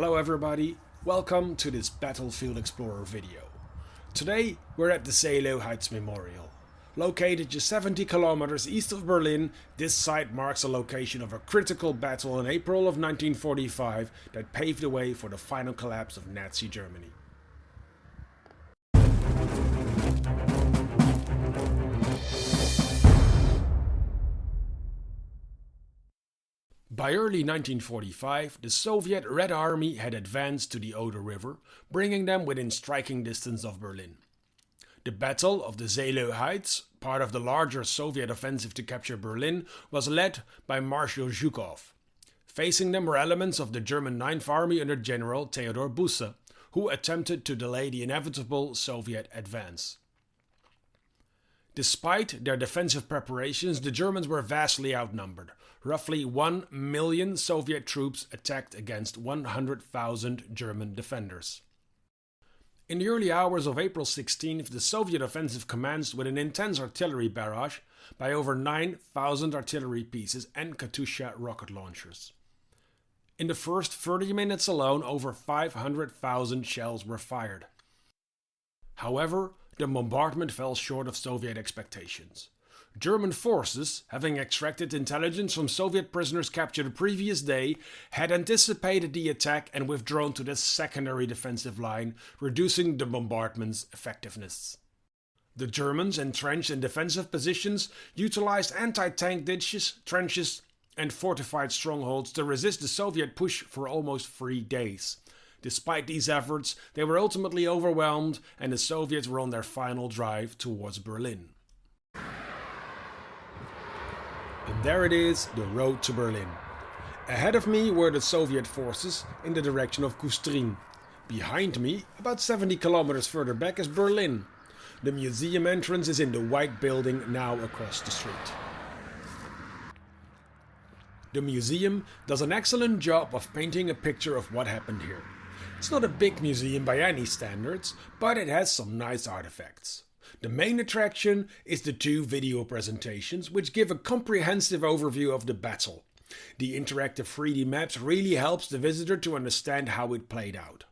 Hello everybody, welcome to this Battlefield Explorer video. Today we're at the Seelow Heights Memorial. Located just 70 kilometers east of Berlin, this site marks the location of a critical battle in April of 1945 that paved the way for the final collapse of Nazi Germany. By early 1945, the Soviet Red Army had advanced to the Oder River, bringing them within striking distance of Berlin. The Battle of the Seelow Heights, part of the larger Soviet offensive to capture Berlin, was led by Marshal Zhukov. Facing them were elements of the German Ninth Army under General Theodor Busse, who attempted to delay the inevitable Soviet advance. Despite their defensive preparations, the Germans were vastly outnumbered. Roughly 1 million Soviet troops attacked against 100,000 German defenders. In the early hours of April 16th, the Soviet offensive commenced with an intense artillery barrage by over 9,000 artillery pieces and Katyusha rocket launchers. In the first 30 minutes alone, over 500,000 shells were fired. However, the bombardment fell short of Soviet expectations. German forces, having extracted intelligence from Soviet prisoners captured the previous day, had anticipated the attack and withdrawn to the secondary defensive line, reducing the bombardment's effectiveness. The Germans, entrenched in defensive positions, utilized anti-tank ditches, trenches, and fortified strongholds to resist the Soviet push for almost 3 days. Despite these efforts, they were ultimately overwhelmed and the Soviets were on their final drive towards Berlin. And there it is, the road to Berlin. Ahead of me were the Soviet forces in the direction of Kustrin. Behind me, about 70 kilometers further back, is Berlin. The museum entrance is in the white building now across the street. The museum does an excellent job of painting a picture of what happened here. It's not a big museum by any standards, but it has some nice artifacts. The main attraction is the 2 video presentations, which give a comprehensive overview of the battle. The interactive 3D maps really helps the visitor to understand how it played out.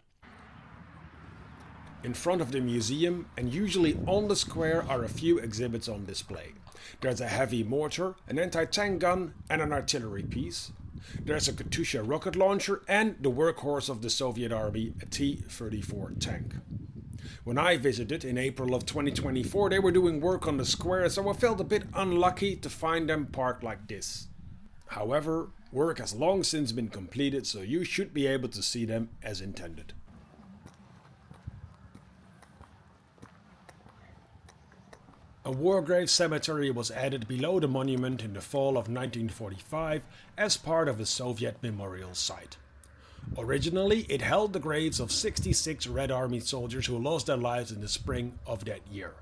In front of the museum, and usually on the square, are a few exhibits on display. There's a heavy mortar, an anti-tank gun and an artillery piece. There's a Katyusha rocket launcher and the workhorse of the Soviet Army, a T-34 tank. When I visited in April of 2024, they were doing work on the square, so I felt a bit unlucky to find them parked like this. However, work has long since been completed, so you should be able to see them as intended. A war grave cemetery was added below the monument in the fall of 1945 as part of a Soviet memorial site. Originally, it held the graves of 66 Red Army soldiers who lost their lives in the spring of that year.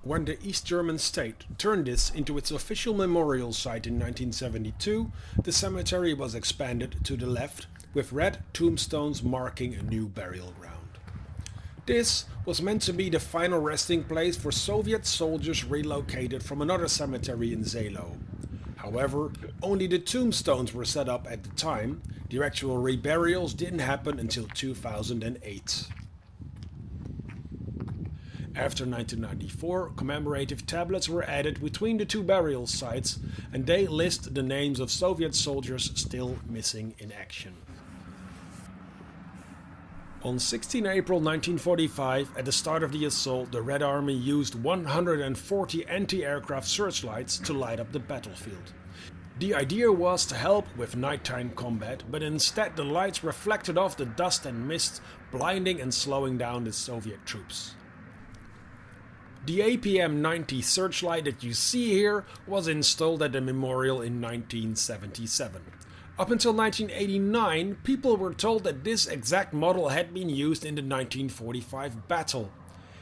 When the East German state turned this into its official memorial site in 1972, the cemetery was expanded to the left, with red tombstones marking a new burial ground. This was meant to be the final resting place for Soviet soldiers relocated from another cemetery in Seelow. However, only the tombstones were set up at the time. The actual reburials didn't happen until 2008. After 1994, commemorative tablets were added between the 2 burial sites, and they list the names of Soviet soldiers still missing in action. On 16 April 1945, at the start of the assault, the Red Army used 140 anti-aircraft searchlights to light up the battlefield. The idea was to help with nighttime combat, but instead the lights reflected off the dust and mist, blinding and slowing down the Soviet troops. The APM-90 searchlight that you see here was installed at the memorial in 1977. Up until 1989, people were told that this exact model had been used in the 1945 battle.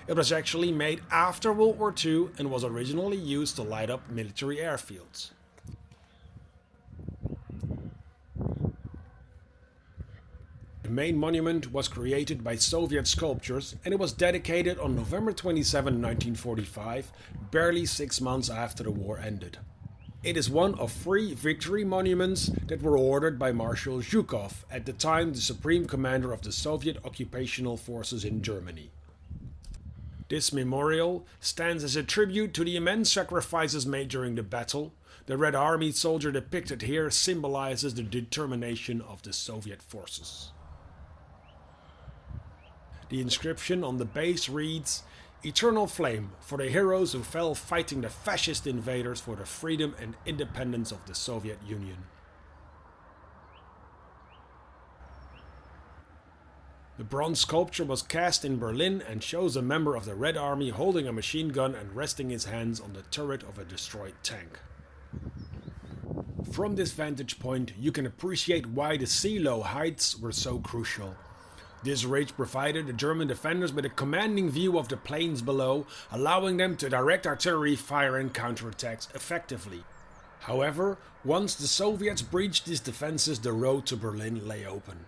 It was actually made after World War II and was originally used to light up military airfields. The main monument was created by Soviet sculptors and it was dedicated on November 27, 1945, barely 6 months after the war ended. It is one of 3 victory monuments that were ordered by Marshal Zhukov, at the time the supreme commander of the Soviet occupational forces in Germany. This memorial stands as a tribute to the immense sacrifices made during the battle. The Red Army soldier depicted here symbolizes the determination of the Soviet forces. The inscription on the base reads, "Eternal flame for the heroes who fell fighting the fascist invaders for the freedom and independence of the Soviet Union." The bronze sculpture was cast in Berlin and shows a member of the Red Army holding a machine gun and resting his hands on the turret of a destroyed tank. From this vantage point, you can appreciate why the Seelow Heights were so crucial. This ridge provided the German defenders with a commanding view of the plains below, allowing them to direct artillery fire and counterattacks effectively. However, once the Soviets breached these defenses, the road to Berlin lay open.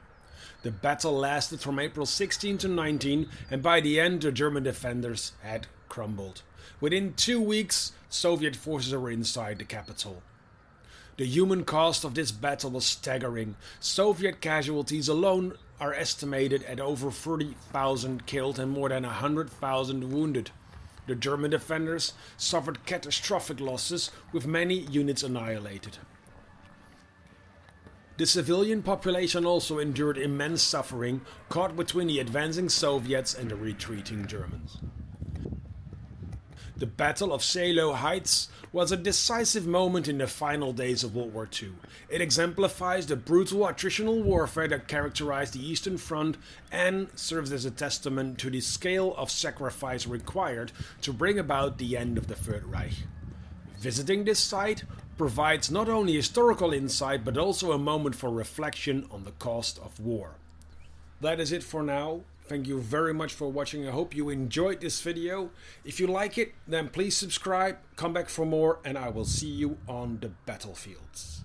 The battle lasted from April 16 to 19, and by the end the German defenders had crumbled. Within 2 weeks, Soviet forces were inside the capital. The human cost of this battle was staggering. Soviet casualties alone are estimated at over 30,000 killed and more than 100,000 wounded. The German defenders suffered catastrophic losses, with many units annihilated. The civilian population also endured immense suffering, caught between the advancing Soviets and the retreating Germans. The Battle of Seelow Heights was a decisive moment in the final days of World War II. It exemplifies the brutal attritional warfare that characterized the Eastern Front and serves as a testament to the scale of sacrifice required to bring about the end of the Third Reich. Visiting this site provides not only historical insight but also a moment for reflection on the cost of war. That is it for now. Thank you very much for watching. I hope you enjoyed this video. If you like it, then please subscribe, come back for more, and I will see you on the battlefields.